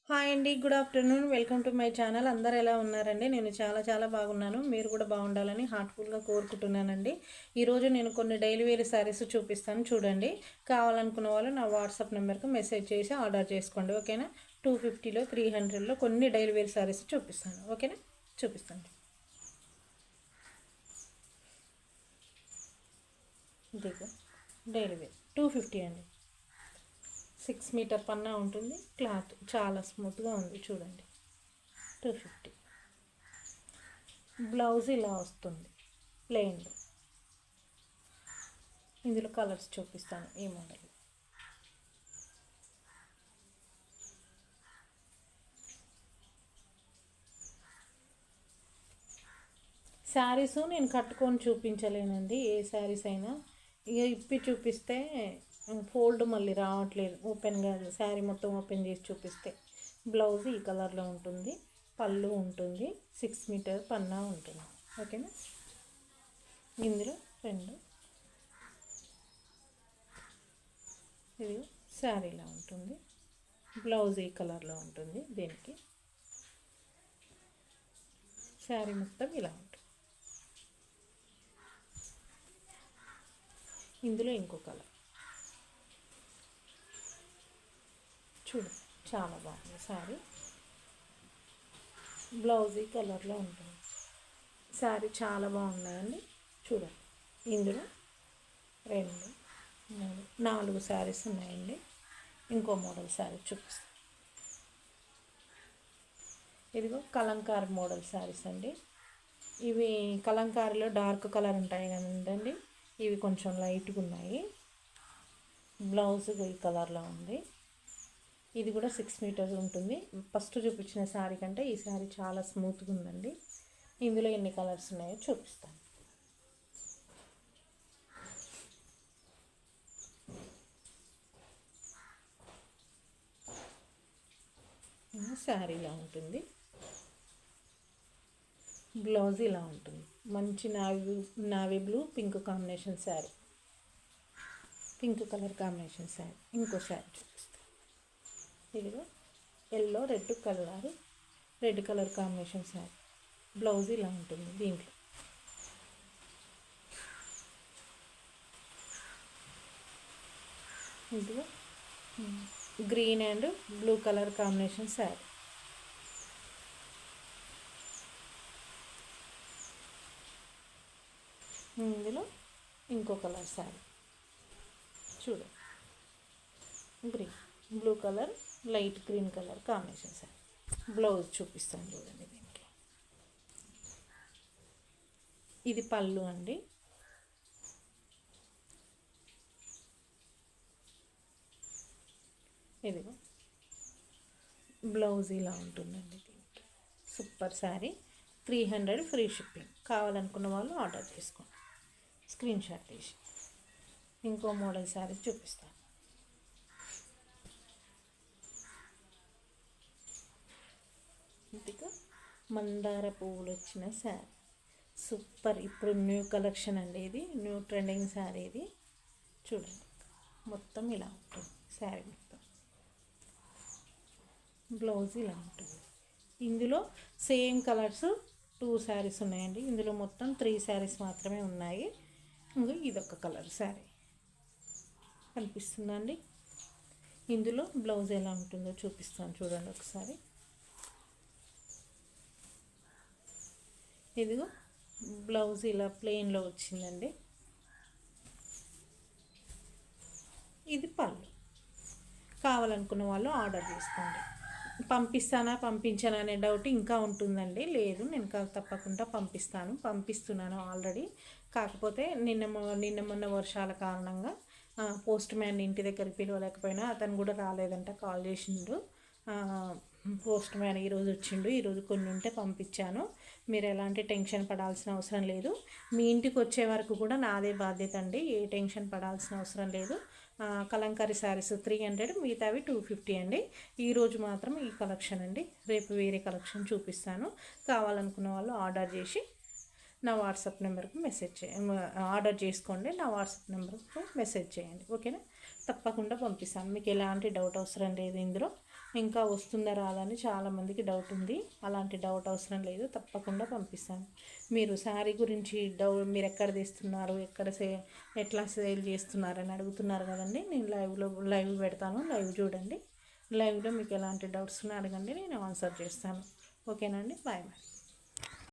Hi అండి. Good afternoon. Welcome to my channel. అందరు ఎలా ఉన్నారండి? నేను చాలా బాగున్నాను. మీరు కూడా బాగుండాలని హార్ట్ఫుల్గా కోరుకుంటున్నానండి. ఈరోజు నేను కొన్ని డైలీ వేర్ శారీస్ చూపిస్తాను చూడండి. కావాలనుకున్న వాళ్ళు నా వాట్సాప్ నెంబర్కి మెసేజ్ చేసి ఆర్డర్ చేసుకోండి. ఓకేనా? 250లో 300లో కొన్ని డైలీ వేర్ శారీస్ చూపిస్తాను. ఓకేనా? చూపిస్తాను. ఇదిగో డైలీ వేర్ 250 అండి. 6 మీటర్ పన్నా ఉంటుంది. క్లాత్ చాలా స్మూత్గా ఉంది చూడండి. 250. బ్లౌజ్ ఇలా వస్తుంది ప్లెయిన్లో. ఇందులో కలర్స్ చూపిస్తాను ఈ మోడల్. శారీస్ నేను కట్టుకొని చూపించలేనండి. ఏ శారీస్ అయినా ఇక ఇప్పి చూపిస్తే ఫోల్డ్ మళ్ళీ రావట్లేదు. ఓపెన్గా శారీ మొత్తం ఓపెన్ చేసి చూపిస్తే బ్లౌజ్ ఈ కలర్లో ఉంటుంది. పళ్ళు ఉంటుంది. 6 మీటర్ పన్నా ఉంటుంది. ఓకేనా? ఇందులో రెండు. ఇది శారీలా ఉంటుంది. బ్లౌజ్ ఈ కలర్లో ఉంటుంది. దీనికి శారీ మొత్తం ఇలా ఉంటుంది. ఇందులో ఇంకో కలర్ చూడండి, చాలా బాగుంది శారీ. బ్లౌజ్ ఈ కలర్లో ఉంటుంది. శారీ చాలా బాగున్నాయండి. చూడండి, ఇందులో 2, 3, 4 శారీస్ ఉన్నాయండి. ఇంకో మోడల్ శారీ చూపిస్తాను. ఇదిగో కలంకారీ మోడల్ శారీస్ అండి. ఇవి కలంకారీలో డార్క్ కలర్ ఉంటాయి కదండి, ఇవి కొంచెం లైట్గా ఉన్నాయి. బ్లౌజ్ ఈ కలర్లో ఉంది. ఇది కూడా 6 మీటర్స్ ఉంటుంది. ఫస్ట్ చూపించిన శారీ కంటే ఈ శారీ చాలా స్మూత్గా ఉందండి. ఇందులో ఎన్ని కలర్స్ ఉన్నాయో చూపిస్తాను. శారీ ఇలా ఉంటుంది. బ్లౌజ్ ఇలా ఉంటుంది. మంచి navy blue pink combination sari. Pink colour combination sari. ఇంకో శారీ చూపిస్తాను. ఇదిగో yellow red colour combination sari. Blouse ఇలా ఉంటుంది. దీంట్లో ఇదిగో green and blue colour combination sari. ఇందులో ఇంకో కలర్ శారీ చూడండి. Blue colour light green colour combination sari. Blouse చూపిస్తాను చూడండి. దీనికి ఇది పళ్ళు అండి. ఇదిగో బ్లౌజ్ ఇలా ఉంటుందండి. దీనికి సూపర్ శారీ. 300 free shipping. కావాలనుకున్న వాళ్ళు ఆర్డర్ చేసుకోండి. స్క్రీన్ షాట్ తీసి. ఇంకో మోడల్ శారీ చూపిస్తాను. ఇదిగా మందార పువ్వులు వచ్చిన శారీ. సూపర్. ఇప్పుడు న్యూ కలెక్షన్ అండి. ఇది న్యూ ట్రెండింగ్ శారీ. ఇది చూడండి, మొత్తం ఇలా ఉంటుంది శారీ మొత్తం. బ్లౌజ్ ఇలా ఉంటుంది. ఇందులో సేమ్ కలర్స్ 2 శారీస్ ఉన్నాయండి. ఇందులో మొత్తం 3 శారీస్ మాత్రమే ఉన్నాయి. ఇంకా ఇదొక కలర్ శారీ కనిపిస్తుందండి. ఇందులో బ్లౌజ్ ఎలా ఉంటుందో చూపిస్తాను చూడండి ఒకసారి. ఇదిగో బ్లౌజ్ ఇలా ప్లెయిన్లో వచ్చిందండి. ఇది పళ్ళు. కావాలనుకున్న వాళ్ళు ఆర్డర్ చేసుకోండి. పంపించానా అనే డౌట్ ఇంకా ఉంటుందండి. లేదు, నేను తప్పకుండా పంపిస్తున్నాను ఆల్రెడీ. కాకపోతే నిన్న మొన్న వర్షాల కారణంగా పోస్ట్ మ్యాన్ ఇంటి దగ్గరికి పిలవలేకపోయినా అతను కూడా రాలేదంట. కాల్ చేసిండు. పోస్ట్ మ్యాన్ ఈరోజు వచ్చిండు. ఈరోజు కొన్ని ఉంటే పంపించాను. మీరు ఎలాంటి టెన్షన్ పడాల్సిన అవసరం లేదు. మీ ఇంటికి వచ్చే వరకు కూడా నాదే బాధ్యత అండి. ఏ టెన్షన్ పడాల్సిన అవసరం లేదు. కలంకారీ శారీస్ 300, మిగతావి 250 అండి. ఈరోజు మాత్రం ఈ కలెక్షన్ అండి. రేపు వేరే కలెక్షన్ చూపిస్తాను. కావాలనుకున్న వాళ్ళు ఆర్డర్ చేసి నా వాట్సాప్ నెంబర్కి ఆర్డర్ చేసుకోండి. నా వాట్సాప్ నెంబర్కి మెసేజ్ చేయండి. ఓకేనా? తప్పకుండా పంపిస్తాను. మీకు ఎలాంటి డౌట్ అవసరం లేదు. ఇందులో ఇంకా వస్తుందా రాదా అని చాలామందికి డౌట్ ఉంది. అలాంటి డౌట్ అవసరం లేదు, తప్పకుండా పంపిస్తాను. మీరు శారీ గురించి మీరు ఎక్కడ తీస్తున్నారు, ఎట్లా సేల్ చేస్తున్నారని అడుగుతున్నారు కదండి. నేను లైవ్ పెడతాను, లైవ్ చూడండి. లైవ్లో మీకు ఎలాంటి డౌట్స్ ఉన్నా అడగండి, నేను ఆన్సర్ చేస్తాను. ఓకేనండి, బాయ్ బాయ్.